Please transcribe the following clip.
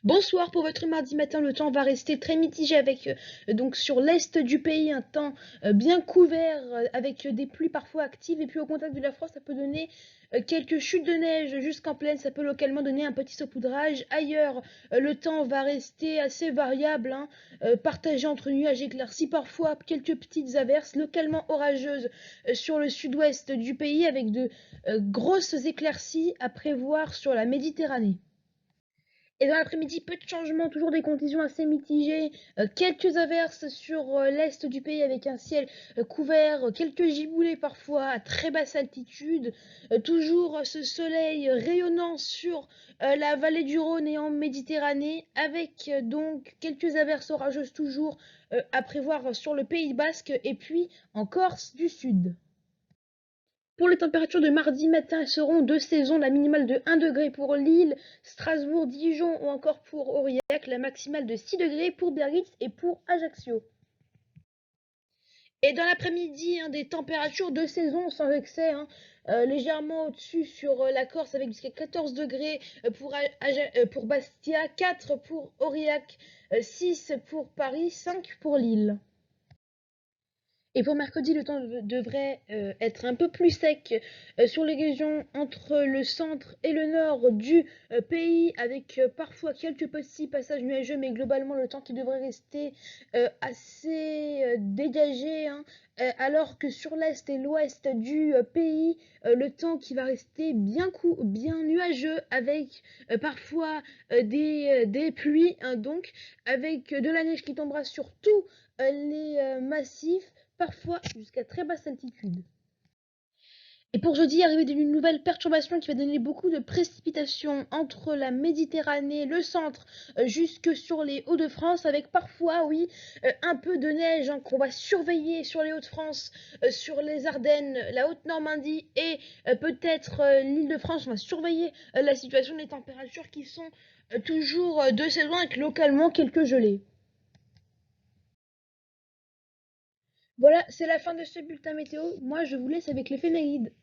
Bonsoir pour votre mardi matin. Le temps va rester très mitigé avec donc sur l'est du pays un temps bien couvert avec des pluies parfois actives et puis au contact de la froid ça peut donner quelques chutes de neige jusqu'en plaine. Ça peut localement donner un petit saupoudrage. Ailleurs le temps va rester assez variable, hein, partagé entre nuages éclaircis, parfois quelques petites averses localement orageuses sur le sud-ouest du pays avec de grosses éclaircies à prévoir sur la Méditerranée. Et dans l'après-midi, peu de changements, toujours des conditions assez mitigées, quelques averses sur l'est du pays avec un ciel couvert, quelques giboulées parfois à très basse altitude, toujours ce soleil rayonnant sur la vallée du Rhône et en Méditerranée, avec donc quelques averses orageuses toujours à prévoir sur le Pays basque et puis en Corse du Sud. Pour les températures de mardi matin, elles seront de saison, la minimale de 1 degré pour Lille, Strasbourg, Dijon ou encore pour Aurillac, la maximale de 6 degrés pour Biarritz et pour Ajaccio. Et dans l'après-midi, hein, des températures de saison sans excès, hein, légèrement au-dessus sur la Corse avec jusqu'à 14 degrés pour Bastia, 4 pour Aurillac, 6 pour Paris, 5 pour Lille. Et pour mercredi, le temps devrait être un peu plus sec sur les régions entre le centre et le nord du pays, avec parfois quelques petits passages nuageux, mais globalement le temps qui devrait rester assez dégagé, hein, alors que sur l'est et l'ouest du pays, le temps qui va rester bien nuageux, avec parfois des pluies, hein, donc avec de la neige qui tombera sur tous les massifs parfois jusqu'à très basse altitude. Et pour jeudi, arrivée d'une nouvelle perturbation qui va donner beaucoup de précipitations entre la Méditerranée, le centre, jusque sur les Hauts-de-France, avec parfois, oui, un peu de neige, hein, qu'on va surveiller sur les Hauts-de-France, sur les Ardennes, la Haute-Normandie et peut-être l'Île-de-France. On va surveiller la situation des températures qui sont toujours de saison avec localement quelques gelées. Voilà, c'est la fin de ce bulletin météo. Moi, je vous laisse avec les Fénéides.